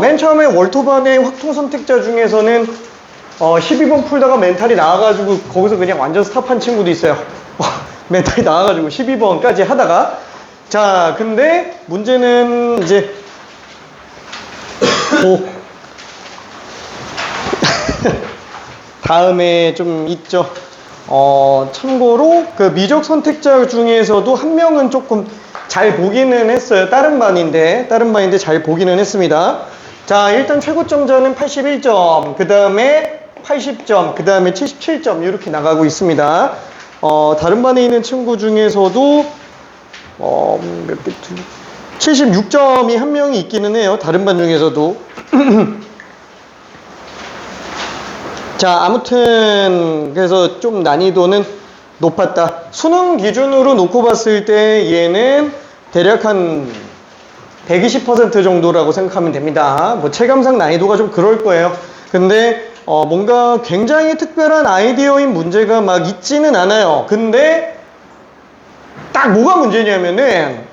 맨 처음에 월토반의 확통 선택자 중에서는 12번 풀다가 멘탈이 나와가지고 거기서 그냥 완전 스탑한 친구도 있어요. 멘탈이 나와가지고 12번까지 하다가. 자, 근데 문제는 이제 다음에 좀 있죠. 참고로 그 미적 선택자 중에서도 한 명은 조금 잘 보기는 했어요. 다른 반인데 잘 보기는 했습니다. 자, 일단 최고점자는 81점, 그 다음에 80점, 그 다음에 77점 이렇게 나가고 있습니다. 다른 반에 있는 친구 중에서도 76점이 한 명이 있기는 해요. 다른 반 중에서도. 자, 아무튼 그래서 좀 난이도는 높았다. 수능 기준으로 놓고 봤을 때 얘는 대략 한 120% 정도라고 생각하면 됩니다. 뭐 체감상 난이도가 좀 그럴 거예요. 근데 뭔가 굉장히 특별한 아이디어인 문제가 막 있지는 않아요. 근데 딱 뭐가 문제냐면은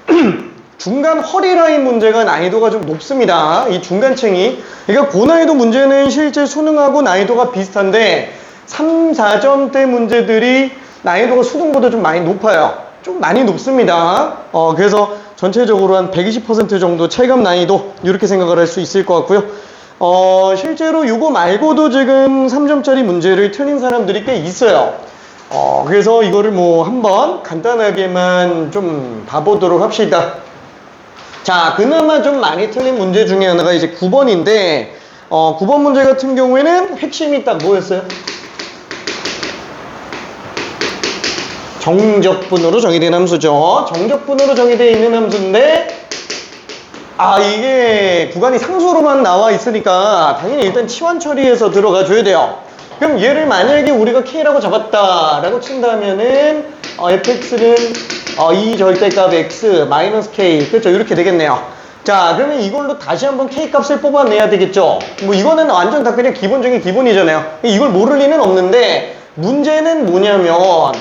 중간 허리 라인 문제가 난이도가 좀 높습니다. 이 중간층이. 그러니까 고난이도 문제는 실제 수능하고 난이도가 비슷한데 3, 4점대 문제들이 난이도가 수능보다 좀 많이 높아요. 좀 많이 높습니다. 그래서 전체적으로 한 120% 정도 체감 난이도 이렇게 생각을 할 수 있을 것 같고요. 실제로 이거 말고도 지금 3점짜리 문제를 틀린 사람들이 꽤 있어요. 그래서 이거를 뭐 한번 간단하게만 좀 봐보도록 합시다. 자, 그나마 좀 많이 틀린 문제 중에 하나가 이제 9번인데 9번 문제 같은 경우에는 핵심이 딱 뭐였어요? 정적분으로 정의된 함수죠. 정적분으로 정의되어 있는 함수인데 이게 구간이 상수로만 나와 있으니까 당연히 일단 치환 처리해서 들어가 줘야 돼요. 그럼 얘를 만약에 우리가 K라고 잡았다라고 친다면은 fx는 이 절대값 x 마이너스 K, 그렇죠? 이렇게 되겠네요. 자, 그러면 이걸로 다시 한번 K 값을 뽑아내야 되겠죠? 뭐 이거는 완전 다 그냥 기본 중에 기본이잖아요. 이걸 모를 리는 없는데 문제는 뭐냐면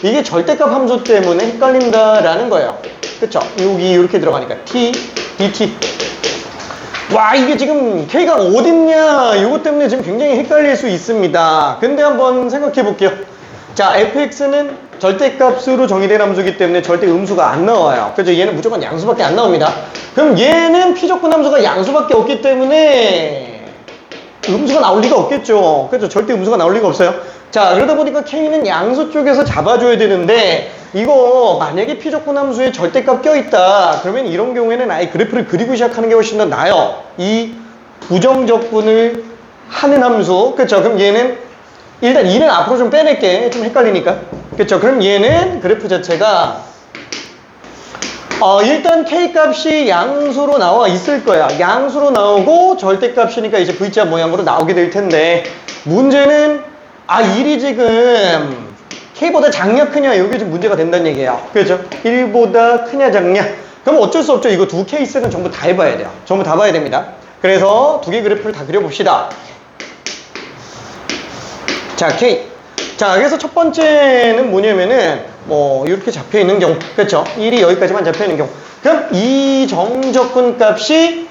이게 절대값 함수 때문에 헷갈린다라는 거예요. 그쵸? 여기 이렇게 들어가니까 t, dt. 와, 이게 지금 K가 어딨냐 이것 때문에 지금 굉장히 헷갈릴 수 있습니다. 근데 한번 생각해 볼게요. 자, fx는 절대값으로 정의된 함수이기 때문에 절대 음수가 안 나와요. 그죠? 얘는 무조건 양수밖에 안 나옵니다. 그럼 얘는 피적분 함수가 양수밖에 없기 때문에 음수가 나올 리가 없겠죠. 그죠? 절대 음수가 나올 리가 없어요. 자, 그러다 보니까 K는 양수 쪽에서 잡아줘야 되는데 이거 만약에 피적분 함수에 절대값 껴있다 그러면 이런 경우에는 아예 그래프를 그리고 시작하는 게 훨씬 더 나아요. 이 부정적분을 하는 함수, 그쵸? 그럼 얘는 일단 2는 앞으로 좀 빼낼게. 좀 헷갈리니까. 그쵸? 그럼 얘는 그래프 자체가 일단 K값이 양수로 나와 있을 거야. 양수로 나오고 절대값이니까 이제 V자 모양으로 나오게 될 텐데 문제는 1이 지금 K보다 작냐 크냐 이게 좀 문제가 된다는 얘기예요. 그렇죠? 1보다 크냐 작냐. 그럼 어쩔 수 없죠. 이거 두 케이스는 전부 다 해봐야 돼요. 전부 다 봐야 됩니다. 그래서 두 개 그래프를 다 그려봅시다. 자, K. 자, 그래서 첫 번째는 뭐냐면은 뭐 이렇게 잡혀있는 경우, 그렇죠? 1이 여기까지만 잡혀있는 경우. 그럼 이 정적분 값이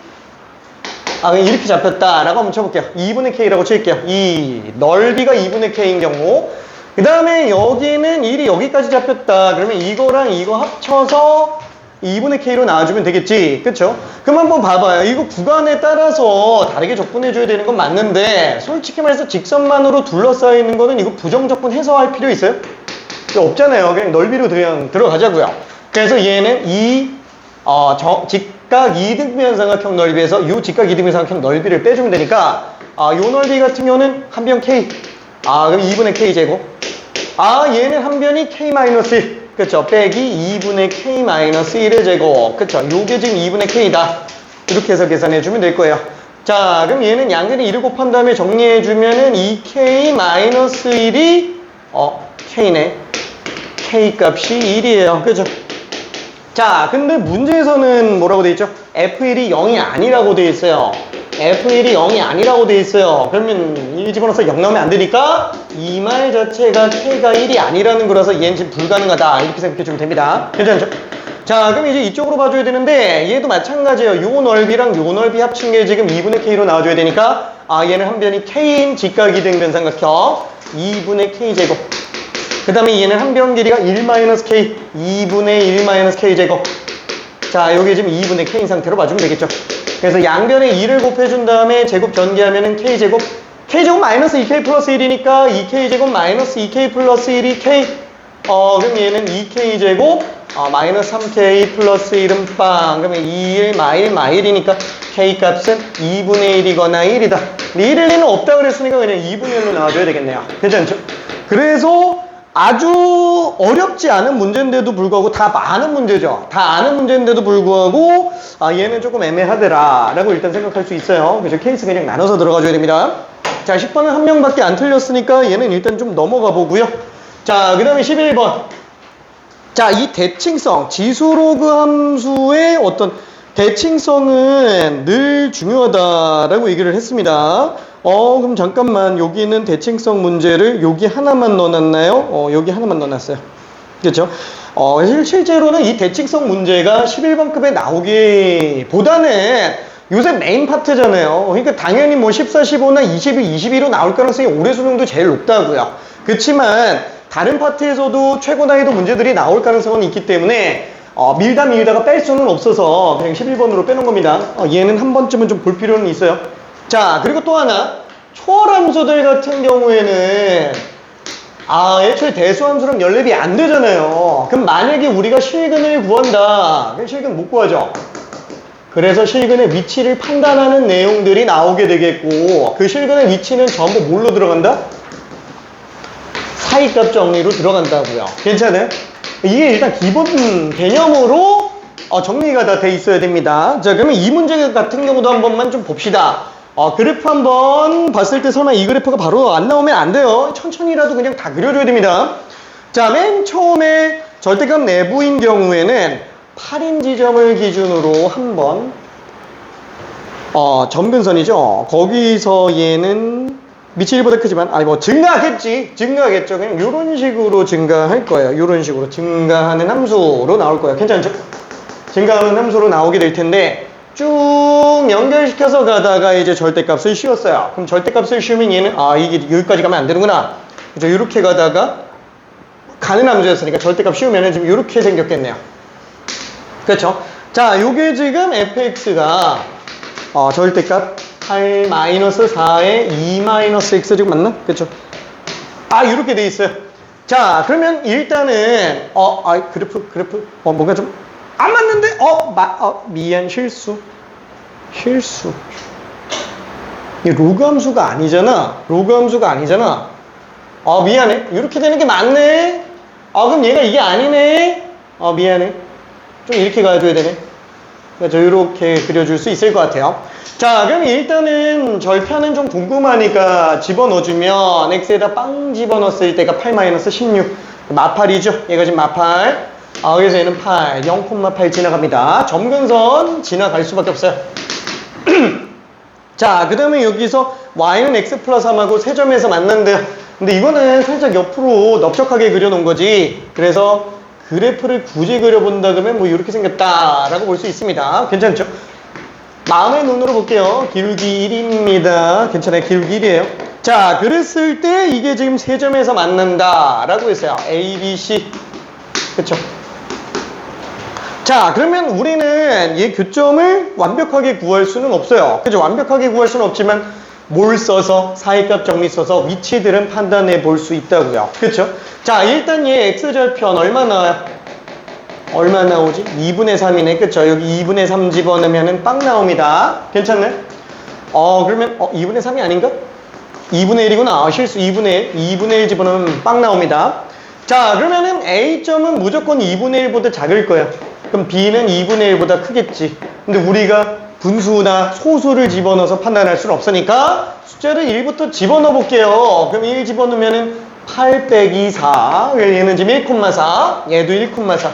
이렇게 잡혔다라고 한번 쳐볼게요. 2분의 K라고 칠게요. 이 넓이가 2분의 K인 경우. 그 다음에 여기는 1이 여기까지 잡혔다. 그러면 이거랑 이거 합쳐서 2분의 K로 나와주면 되겠지. 그쵸? 그럼 한번 봐봐요. 이거 구간에 따라서 다르게 적분해줘야 되는 건 맞는데 솔직히 말해서 직선만으로 둘러싸여 있는 거는 이거 부정적분 해소할 필요 있어요? 없잖아요. 그냥 넓이로 그냥 들어가자고요. 그래서 얘는 이 직각 이등변삼각형 넓이에서 이 직각 이등변삼각형 넓이를 빼주면 되니까 요 넓이 같은 경우는 한 변 K. 그럼 2분의 K 제곱. 얘는 한 변이 K-1. 그쵸? 빼기 2분의 K-1의 제곱. 그쵸? 요게 지금 2분의 K다. 이렇게 해서 계산해주면 될 거예요. 자, 그럼 얘는 양변이 1을 곱한 다음에 정리해주면은 2K-1이 K네. K 값이 1이에요. 그죠? 자, 근데 문제에서는 뭐라고 돼 있죠? F1이 0이 아니라고 돼 있어요. F1이 0이 아니라고 돼 있어요. 그러면 이 집어넣어서 0 나오면 안 되니까 이 말 자체가 K가 1이 아니라는 거라서 얘는 지금 불가능하다. 이렇게 생각해 주면 됩니다. 괜찮죠? 자, 그럼 이제 이쪽으로 봐줘야 되는데 얘도 마찬가지예요. 요 넓이랑 요 넓이 합친 게 지금 2분의 K로 나와줘야 되니까 얘는 한 변이 K인 직각이등변 삼각형 2분의 K제곱. 그 다음에 얘는 한 변 길이가 1-K 2분의 1-K제곱. 자, 요게 지금 2분의 K인 상태로 봐주면 되겠죠. 그래서 양변에 2를 곱해준 다음에 제곱 전개하면은 K제곱. K제곱 마이너스 2K 플러스 1이니까 2K제곱 마이너스 2K 플러스 1이 K. 그럼 얘는 2K제곱 마이너스 3K 플러스 1은 빵. 그러면 2일 마일이니까 K 값은 2분의 1이거나 1이다. 근데 1일 리는 없다 그랬으니까 그냥 2분의 1로 나와줘야 되겠네요. 괜찮죠? 그래서 아주 어렵지 않은 문제인데도 불구하고 다 아는 문제죠. 다 아는 문제인데도 불구하고 얘는 조금 애매하더라 라고 일단 생각할 수 있어요. 그래서 케이스 그냥 나눠서 들어가줘야 됩니다. 자, 10번은 한 명밖에 안 틀렸으니까 얘는 일단 좀 넘어가 보고요. 자, 그 다음에 11번. 자, 이 대칭성, 지수로그 함수의 어떤 대칭성은 늘 중요하다라고 얘기를 했습니다. 그럼 잠깐만, 여기는 대칭성 문제를 여기 하나만 넣어놨나요? 여기 하나만 넣어놨어요. 그렇죠? 실제로는 이 대칭성 문제가 11번급에 나오기보다는 요새 메인 파트잖아요. 그러니까 당연히 뭐 14, 15나 21, 22로 나올 가능성이 올해 수능도 제일 높다고요. 그렇지만 다른 파트에서도 최고 난이도 문제들이 나올 가능성은 있기 때문에 밀다가 뺄 수는 없어서 그냥 11번으로 빼놓은 겁니다. 얘는 한 번쯤은 좀 볼 필요는 있어요. 자, 그리고 또 하나, 초월함수들 같은 경우에는 애초에 대수함수랑 연립이 안 되잖아요. 그럼 만약에 우리가 실근을 구한다, 그럼 실근 못 구하죠. 그래서 실근의 위치를 판단하는 내용들이 나오게 되겠고, 그 실근의 위치는 전부 뭘로 들어간다? 사이값 정리로 들어간다고요. 괜찮아요? 이게 일단 기본 개념으로 정리가 다 돼 있어야 됩니다. 자, 그러면 이 문제 같은 경우도 한 번만 좀 봅시다. 그래프 한번 봤을 때 설마 이 그래프가 바로 안 나오면 안 돼요. 천천히라도 그냥 다 그려줘야 됩니다. 자, 맨 처음에 절대값 내부인 경우에는 8인 지점을 기준으로 한번 점근선이죠. 거기서 얘는 밑이 1보다 크지만 증가하겠죠. 그냥 이런 식으로 증가할 거예요. 이런 식으로 증가하는 함수로 나올 거예요. 괜찮죠? 증가하는 함수로 나오게 될 텐데 쭉 연결시켜서 가다가 이제 절대값을 씌웠어요. 그럼 절대값을 씌우면 얘는 이게 여기까지 가면 안 되는구나. 그죠? 이렇게 가다가 가는 함수였으니까 절대값 씌우면은 지금 이렇게 생겼겠네요. 그렇죠? 자, 요게 지금 fx가 절대값 8-4에 2-x 지금 맞나? 그렇죠? 이렇게 돼 있어요. 자, 그러면 일단은 그래프 뭔가 좀 안 맞는데? 미안, 실수. 이 로그 함수가 아니잖아. 미안해. 이렇게 되는 게 맞네. 그럼 얘가 이게 아니네. 미안해. 좀 이렇게 가줘야 되네. 그래서 이렇게 그려줄 수 있을 것 같아요. 자, 그럼 일단은 절편은 좀 궁금하니까 집어넣어주면 x에다 빵 집어넣었을 때가 8-16 마팔이죠. 얘가 지금 마팔. 그래서 얘는 8, 0,8 지나갑니다. 점근선 지나갈 수밖에 없어요. 자, 그 다음에 여기서 y는 x 플러스 3하고 세 점에서 만난대요. 근데 이거는 살짝 옆으로 넓적하게 그려놓은 거지. 그래서 그래프를 굳이 그려본다 그러면 뭐 이렇게 생겼다라고 볼 수 있습니다. 괜찮죠? 마음의 눈으로 볼게요. 기울기 1입니다. 괜찮아요. 기울기 1이에요. 자, 그랬을 때 이게 지금 세 점에서 만난다라고 했어요. A, B, C. 그쵸? 자, 그러면 우리는 이 교점을 완벽하게 구할 수는 없어요. 그죠? 완벽하게 구할 수는 없지만 뭘 써서 사이값 정리 써서 위치들은 판단해 볼 수 있다고요. 그쵸? 자, 일단 얘 x절편 얼마 나와요? 얼마 나오지? 2분의 3이네. 그쵸? 여기 2분의 3 집어넣으면 빵 나옵니다. 괜찮나요? 그러면 2분의 3이 아닌가? 2분의 1이구나. 실수 2분의 1 집어넣으면 빵 나옵니다. 자, 그러면은 A점은 무조건 2분의 1보다 작을 거야. 그럼 B는 2분의 1보다 크겠지. 근데 우리가 분수나 소수를 집어넣어서 판단할 수는 없으니까 숫자를 1부터 집어넣어 볼게요. 그럼 1 집어넣으면은 8 빼기 4. 얘는 지금 1,4. 얘도 1,4.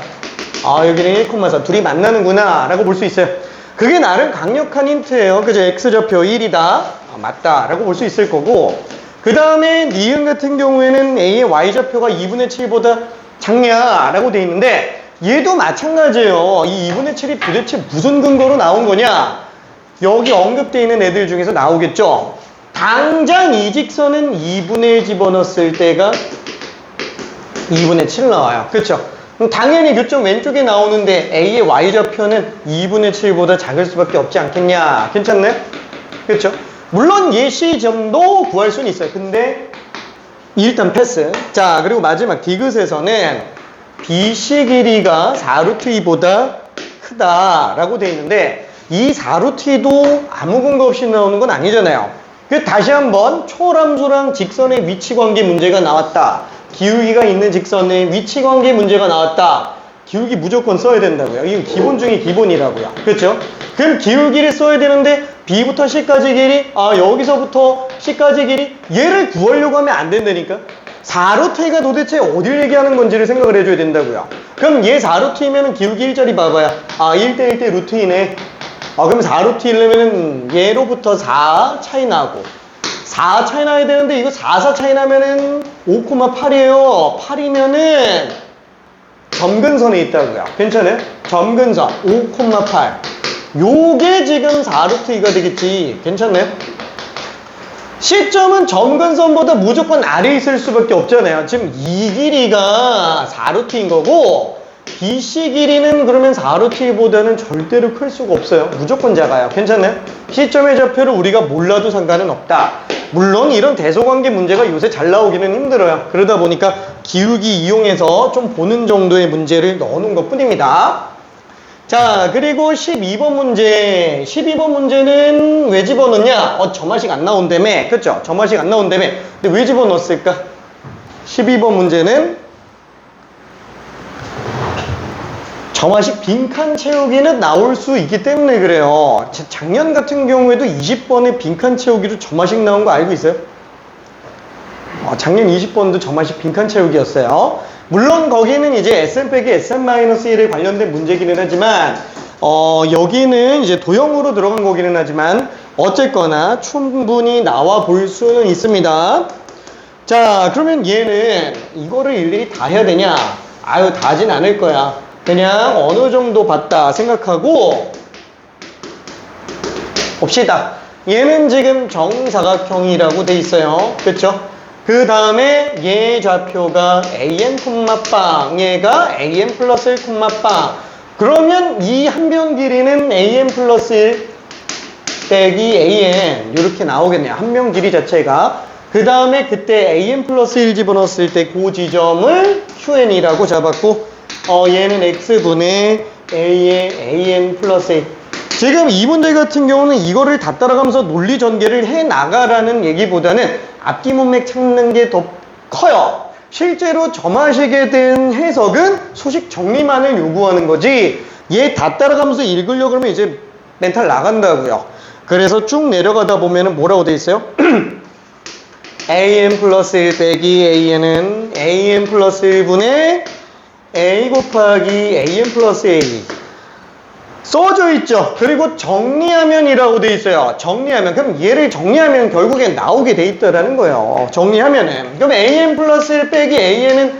여기는 1,4. 둘이 만나는구나 라고 볼 수 있어요. 그게 나름 강력한 힌트예요. 그죠? X좌표 1이다. 맞다 라고 볼 수 있을 거고, 그 다음에 니은 같은 경우에는 A의 Y좌표가 2분의 7보다 작냐라고 돼 있는데 얘도 마찬가지예요. 이 2분의 7이 도대체 무슨 근거로 나온 거냐? 여기 언급되어 있는 애들 중에서 나오겠죠? 당장 이 직선은 2분의 집어넣었을 때가 2분의 7 나와요. 그쵸? 그럼 당연히 교점 왼쪽에 나오는데 A의 Y좌표는 2분의 7보다 작을 수밖에 없지 않겠냐? 괜찮나요? 그쵸? 물론 예시점도 구할 수는 있어요. 근데 일단 패스. 자, 그리고 마지막 디귿에서는 BC 길이가 4루트 2보다 크다라고 돼 있는데 이 4루트 2도 아무 근거 없이 나오는 건 아니잖아요. 다시 한번 초람수랑 직선의 위치 관계 문제가 나왔다. 기울기가 있는 직선의 위치 관계 문제가 나왔다. 기울기 무조건 써야 된다고요. 이건 기본 중에 기본이라고요. 그렇죠? 그럼 기울기를 써야 되는데 B부터 C까지 길이, 여기서부터 C까지 길이, 얘를 구하려고 하면 안 된다니까. 4루트가 도대체 어딜 얘기하는 건지를 생각을 해줘야 된다고요. 그럼 얘 4루트이면 기울기 1자리 봐봐요. 1대 1대 루트 2네. 그럼 4루트 1이면은 얘로부터 4 차이 나고 4 차이 나야 되는데 이거 4 차이 나면은 5,8이에요. 8이면은 점근선에 있다고요. 괜찮아요? 점근선 5,8. 요게 지금 4루트 2가 되겠지. 괜찮나요? 시점은 점근선보다 무조건 아래에 있을 수밖에 없잖아요. 지금 이 길이가 4루트인 거고 BC 길이는 그러면 4루트 2보다는 절대로 클 수가 없어요. 무조건 작아요. 괜찮나요? 시점의 좌표를 우리가 몰라도 상관은 없다. 물론 이런 대소관계 문제가 요새 잘 나오기는 힘들어요. 그러다 보니까 기울기 이용해서 좀 보는 정도의 문제를 넣어놓은 것 뿐입니다. 자, 그리고 12번 문제. 12번 문제는 왜 집어넣냐? 점화식 안 나온다며. 그쵸? 점화식 안 나온다며. 근데 왜 집어넣었을까? 12번 문제는 점화식 빈칸 채우기는 나올 수 있기 때문에 그래요. 작년 같은 경우에도 20번에 빈칸 채우기로 점화식 나온 거 알고 있어요? 작년 20번도 점화식 빈칸 채우기였어요. 물론 거기는 이제 SM 빼기 SM-1에 관련된 문제기는 하지만 여기는 이제 도형으로 들어간 거기는 하지만 어쨌거나 충분히 나와 볼 수는 있습니다. 자, 그러면 얘는 이거를 일일이 다 해야 되냐? 다 하진 않을 거야. 그냥 어느 정도 봤다 생각하고 봅시다. 얘는 지금 정사각형이라고 돼 있어요. 그쵸? 그 다음에 얘 좌표가 AN, 빵, 얘가 AN 플러스 1, 빵. 그러면 이 한 변 길이는 AN 플러스 1 빼기 AN 이렇게 나오겠네요. 한 변 길이 자체가. 그 다음에 그때 AN 플러스 1 집어넣었을 때 그 지점을 QN이라고 잡았고 얘는 X분의 A의 AN 플러스 1. 지금 이 문제 같은 경우는 이거를 다 따라가면서 논리 전개를 해 나가라는 얘기보다는 앞뒤 문맥 찾는 게 더 커요. 실제로 점화식에 대한 해석은 소식 정리만을 요구하는 거지 얘 다 따라가면서 읽으려고 그러면 이제 멘탈 나간다고요. 그래서 쭉 내려가다 보면은 뭐라고 돼 있어요? AN 플러스 1 빼기 AN은 AN 플러스 1분의 A 곱하기 AN 플러스 A 써져 있죠. 그리고 정리하면이라고 돼 있어요. 정리하면. 그럼 얘를 정리하면 결국엔 나오게 돼 있다라는 거예요. 정리하면은. 그럼 AN 플러스 1 빼기 AN은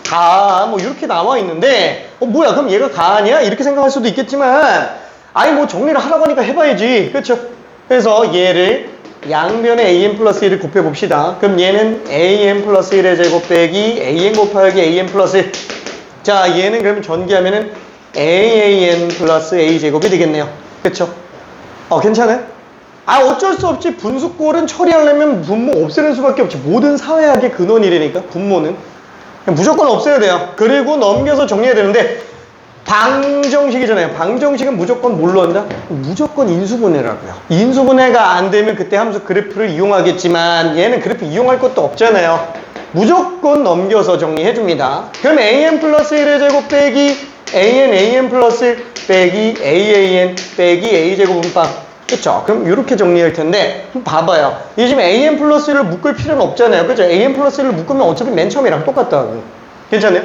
가, 이렇게 나와 있는데, 뭐야, 그럼 얘가 가 아니야? 이렇게 생각할 수도 있겠지만, 정리를 하라고 하니까 해봐야지. 그렇죠? 그래서 얘를 양변에 AN 플러스 1을 곱해봅시다. 그럼 얘는 AN 플러스 1의 제곱 빼기 AN 곱하기 AN 플러스 1. 자, 얘는 그러면 전개하면은 AAN 플러스 A제곱이 되겠네요. 그쵸? 괜찮아요? 어쩔 수 없지. 분수꼴은 처리하려면 분모 없애는 수밖에 없지. 모든 사회학의 근원이라니까, 분모는. 무조건 없애야 돼요. 그리고 넘겨서 정리해야 되는데, 방정식이잖아요. 방정식은 무조건 뭘로 한다? 무조건 인수분해라고요. 인수분해가 안 되면 그때 함수 그래프를 이용하겠지만, 얘는 그래프 이용할 것도 없잖아요. 무조건 넘겨서 정리해줍니다. 그럼 AN 플러스 1의 제곱 빼기 AN 플러스 1 빼기 AAN 빼기 A제곱은 빵. 그쵸? 그럼 이렇게 정리할 텐데 봐봐요. 이 지금 AN 플러스 1을 묶을 필요는 없잖아요. 그죠? AN 플러스 1을 묶으면 어차피 맨 처음이랑 똑같다고. 괜찮아요?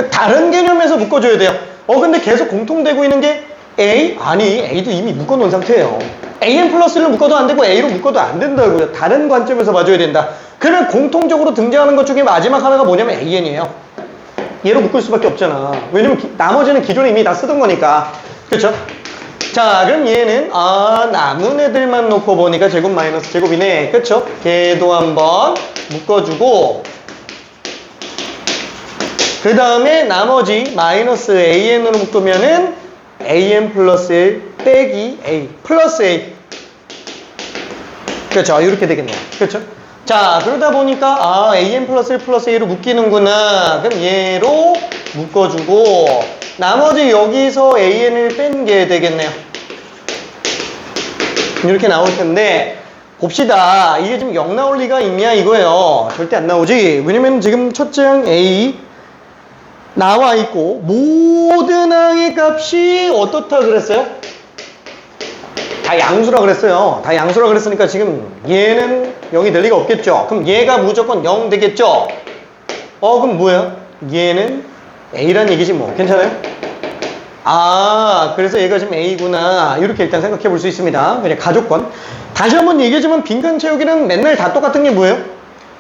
다른 개념에서 묶어줘야 돼요. 근데 계속 공통되고 있는 게 A? 아니, A도 이미 묶어놓은 상태예요. AN 플러스 1로 묶어도 안 되고 A로 묶어도 안 된다고요. 다른 관점에서 봐줘야 된다. 그러면 공통적으로 등장하는 것 중에 마지막 하나가 뭐냐면 AN이에요. 얘로 묶을 수밖에 없잖아. 왜냐면 나머지는 기존에 이미 다 쓰던 거니까. 그쵸? 자, 그럼 얘는 남은 애들만 놓고 보니까 제곱 마이너스 제곱이네. 그쵸? 걔도 한번 묶어주고, 그 다음에 나머지 마이너스 AN으로 묶으면은 AN 플러스 1 빼기 A 플러스 A. 그렇죠. 이렇게 되겠네요. 그렇죠? 자, 그러다 보니까 AN 플러스 1 플러스 A로 묶이는구나. 그럼 얘로 묶어주고 나머지 여기서 AN을 뺀 게 되겠네요. 이렇게 나올 텐데 봅시다. 이게 지금 0 나올 리가 있냐 이거예요. 절대 안 나오지. 왜냐면 지금 첫째 항 A 나와 있고 모든 항의 값이 어떻다 그랬어요? 다 양수라 그랬어요. 다 양수라 그랬으니까 지금 얘는 0이 될 리가 없겠죠. 그럼 얘가 무조건 0 되겠죠. 그럼 뭐야? 얘는 A란 얘기지 뭐. 괜찮아요? 그래서 얘가 지금 A구나. 이렇게 일단 생각해 볼 수 있습니다. 그냥 가족권. 다시 한번 얘기하지만 빈칸 채우기는 맨날 다 똑같은 게 뭐예요?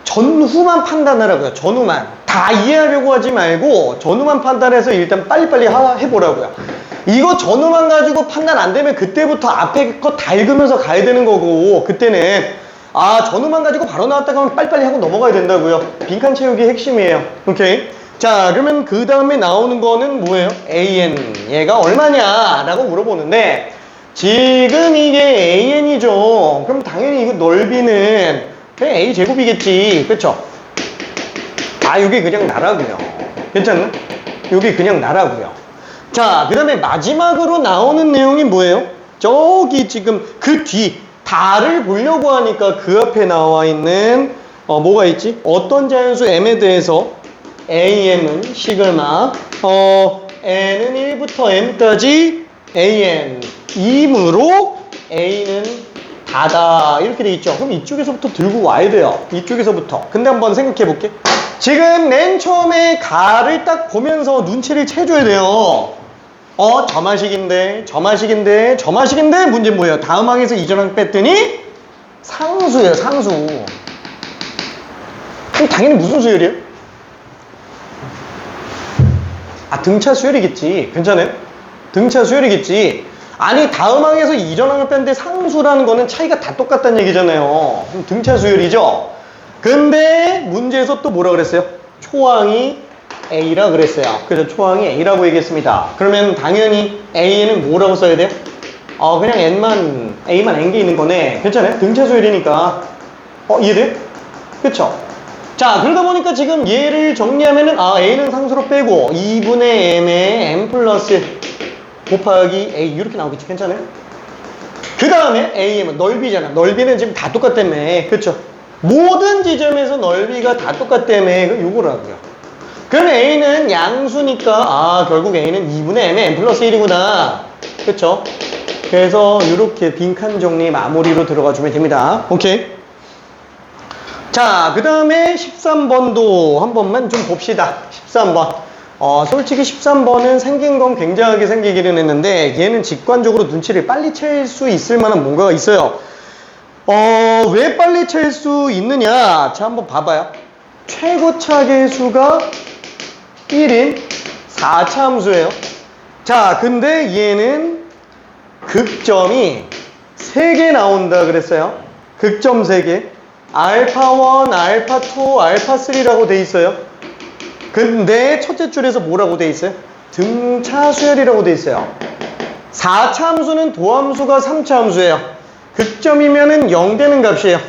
전후만 판단하라고요. 전후만. 다 이해하려고 하지 말고 전후만 판단해서 일단 빨리빨리 해보라고요. 이거 전후만 가지고 판단 안 되면 그때부터 앞에 거 다 읽으면서 가야 되는 거고, 그때는 전후만 가지고 바로 나왔다가 하면 빨리빨리 하고 넘어가야 된다고요. 빈칸 채우기 핵심이에요. 오케이? 자, 그러면 그 다음에 나오는 거는 뭐예요? AN. 얘가 얼마냐? 라고 물어보는데 지금 이게 AN이죠. 그럼 당연히 이거 넓이는 그냥 A 제곱이겠지. 그쵸? 이게 그냥 나라고요. 괜찮나? 여기 그냥 나라고요. 자, 그 다음에 마지막으로 나오는 내용이 뭐예요? 저기 지금 그 뒤 다를 보려고 하니까 그 앞에 나와 있는 뭐가 있지? 어떤 자연수 M에 대해서 AM은 시그마 N은 1부터 M까지 AN 이므로 A는 다다 이렇게 돼 있죠. 그럼 이쪽에서부터 들고 와야 돼요. 이쪽에서부터. 근데 한번 생각해 볼게. 지금 맨 처음에 가를 딱 보면서 눈치를 채줘야 돼요. 저마식인데 문제는 뭐예요? 다음 항에서 이전 항 뺐더니 상수예요. 상수. 그럼 당연히 무슨 수열이에요? 등차 수열이겠지. 괜찮아요? 등차 수열이겠지. 아니 다음 항에서 이전 항을 뺐는데 상수라는 거는 차이가 다 똑같다는 얘기잖아요. 그럼 등차 수열이죠. 근데 문제에서 또 뭐라 그랬어요? 초항이 A라 그랬어요. 그래서 초항이 A라고 얘기했습니다. 그러면 당연히 A는 뭐라고 써야 돼요? 그냥 A만 N개 있는 거네. 괜찮아요? 등차 수열이니까. 이해돼요? 그쵸? 자, 그러다 보니까 지금 얘를 정리하면은 A는 상수로 빼고 2분의 M에 M 플러스 곱하기 A 이렇게 나오겠지. 괜찮아요? 그 다음에 AM은 넓이잖아. 넓이는 지금 다 똑같다며. 그쵸? 모든 지점에서 넓이가 다 똑같다며. 요거라고요. 그러면 A는 양수니까 결국 A는 2분의 M에 M 플러스 1이구나. 그쵸? 그래서 이렇게 빈칸 정리 마무리로 들어가 주면 됩니다. 오케이? 자, 그 다음에 13번도 한 번만 좀 봅시다. 13번. 솔직히 13번은 생긴 건 굉장하게 생기기는 했는데 얘는 직관적으로 눈치를 빨리 챌 수 있을 만한 뭔가가 있어요. 왜 빨리 챌 수 있느냐? 자, 한번 봐봐요. 최고차 계수가 1인 4차 함수예요. 자, 근데 얘는 극점이 3개 나온다 그랬어요. 극점 3개. 알파1, 알파2, 알파3라고 돼 있어요. 근데 첫째 줄에서 뭐라고 돼 있어요? 등차 수열이라고 돼 있어요. 4차 함수는 도함수가 3차 함수예요. 극점이면은 0 되는 값이에요.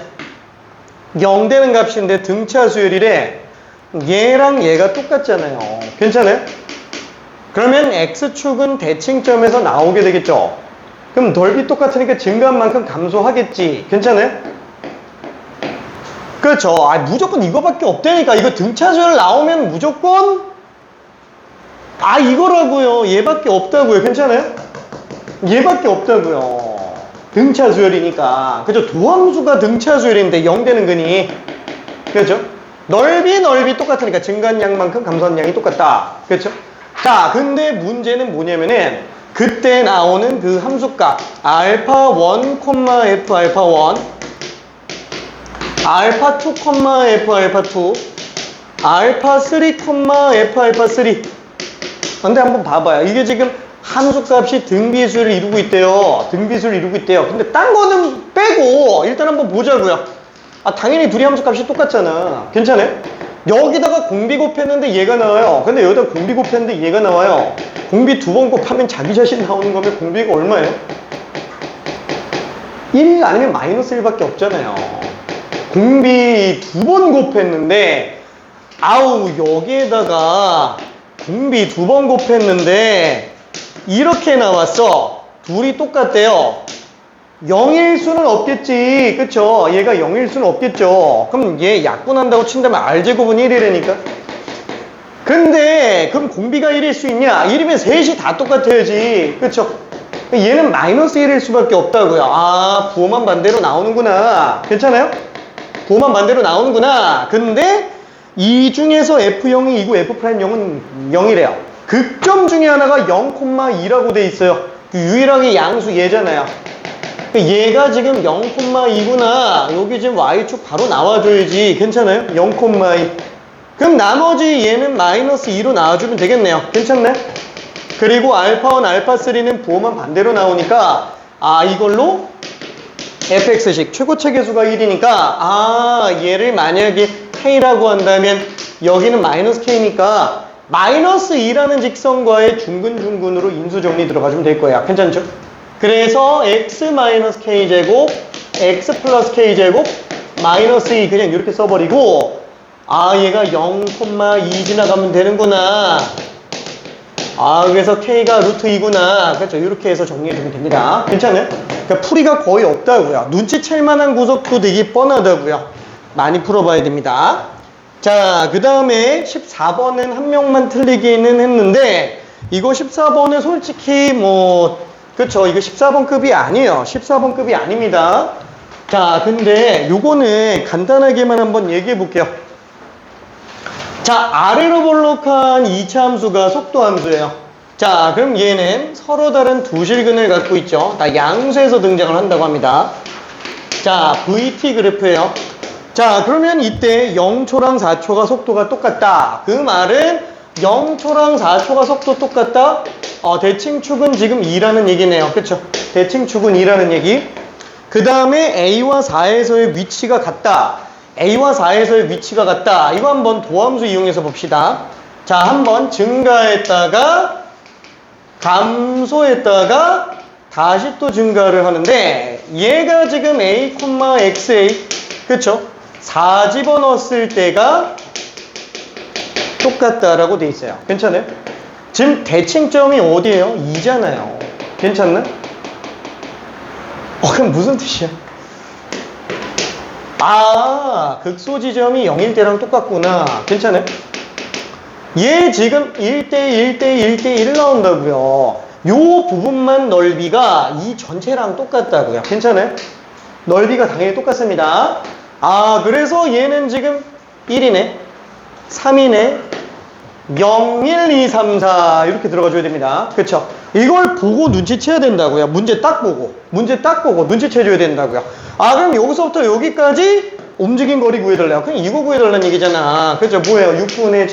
0 되는 값인데 등차 수열이래. 얘랑 얘가 똑같잖아요. 괜찮아요? 그러면 X축은 대칭점에서 나오게 되겠죠. 그럼 넓이 똑같으니까 증가한 만큼 감소하겠지. 괜찮아요? 그렇죠. 무조건 이거밖에 없다니까. 이거 등차 수열 나오면 무조건 이거라고요. 얘밖에 없다고요. 괜찮아요? 얘밖에 없다고요. 등차 수열이니까. 그죠? 도함수가 등차 수열인데 0 되는 거니. 그렇죠? 넓이 똑같으니까 증가한 양만큼 감소한 양이 똑같다. 그렇죠? 자, 근데 문제는 뭐냐면은 그때 나오는 그 함수값 알파1, F 알파1 알파2, F 알파2 알파 3, F 알파 3. 근데 한번 봐봐요. 이게 지금 함수값이 등비수를 이루고 있대요. 등비수를 이루고 있대요. 근데 딴 거는 빼고 일단 한번 보자고요. 당연히 둘이 함수값이 똑같잖아. 괜찮아요? 여기다가 공비 곱했는데 얘가 나와요. 근데 여기다 공비 곱했는데 얘가 나와요. 공비 두 번 곱하면 자기 자신 나오는 거면 공비가 얼마예요? 1 아니면 마이너스 1밖에 없잖아요. 공비 두 번 곱했는데 여기에다가 공비 두 번 곱했는데 이렇게 나왔어. 둘이 똑같대요. 0일 수는 없겠지. 그쵸? 얘가 0일 수는 없겠죠. 그럼 얘 약분한다고 친다면 R제곱은 1이라니까. 근데 그럼 공비가 1일 수 있냐? 1이면 셋이 다 똑같아야지. 그쵸? 얘는 마이너스 1일 수밖에 없다고요. 부호만 반대로 나오는구나. 괜찮아요? 부호만 반대로 나오는구나. 근데 이 중에서 F0이 2고 F'0은 0이래요. 극점 중에 하나가 0,2라고 돼 있어요. 유일하게 양수 얘잖아요. 얘가 지금 0,2구나. 여기 지금 Y축 바로 나와줘야지. 괜찮아요? 0,2. 그럼 나머지 얘는 마이너스 2로 나와주면 되겠네요. 괜찮네? 그리고 알파1, 알파3는 부호만 반대로 나오니까 이걸로 fx식 최고 체계수가 1이니까 얘를 만약에 k라고 한다면 여기는 마이너스 k니까 마이너스 2라는 직선과의 중근중근으로 인수정리 들어가주면 될 거야. 괜찮죠? 그래서 x 마이너스 k제곱 x 플러스 k제곱 마이너스 2 그냥 이렇게 써버리고 얘가 0,2 지나가면 되는구나. 그래서 k가 루트 2구나. 그렇죠? 이렇게 해서 정리해주면 됩니다. 괜찮아요? 그러니까 풀이가 거의 없다고요. 눈치챌 만한 구석도 되게 뻔하다고요. 많이 풀어봐야 됩니다. 자, 그 다음에 14번은 한 명만 틀리기는 했는데 이거 14번은 솔직히 그쵸? 이거 14번급이 아니에요. 14번급이 아닙니다. 자, 근데 요거는 간단하게만 한번 얘기해 볼게요. 자, 아래로 볼록한 2차 함수가 속도 함수예요. 자, 그럼 얘는 서로 다른 두 실근을 갖고 있죠. 다 양수에서 등장을 한다고 합니다. 자, VT 그래프예요. 자, 그러면 이때 0초랑 4초가 속도가 똑같다. 그 말은 0초랑 4초가 속도 똑같다? 대칭축은 지금 2라는 얘기네요. 그쵸? 대칭축은 2라는 얘기. 그 다음에 A와 4에서의 위치가 같다. A와 4에서의 위치가 같다. 이거 한번 도함수 이용해서 봅시다. 자, 한번 증가했다가 감소했다가 다시 또 증가를 하는데 얘가 지금 A, XA 그쵸? 4 집어넣었을 때가 똑같다라고 돼 있어요. 괜찮아요? 지금 대칭점이 어디예요? 2잖아요. 괜찮나? 그럼 무슨 뜻이야? 극소 지점이 0일 때랑 똑같구나. 괜찮아요? 얘 지금 1대1, 1대1, 1대1 나온다고요. 요 부분만 넓이가 이 전체랑 똑같다고요. 괜찮아요? 넓이가 당연히 똑같습니다. 그래서 얘는 지금 1이네, 3이네, 0, 1, 2, 3, 4 이렇게 들어가줘야 됩니다. 그쵸? 이걸 보고 눈치채야 된다고요. 문제 딱 보고 눈치채줘야 된다고요. 그럼 여기서부터 여기까지 움직인 거리 구해달래요. 그럼 이거 구해달라는 얘기잖아. 그죠? 뭐예요? 6분의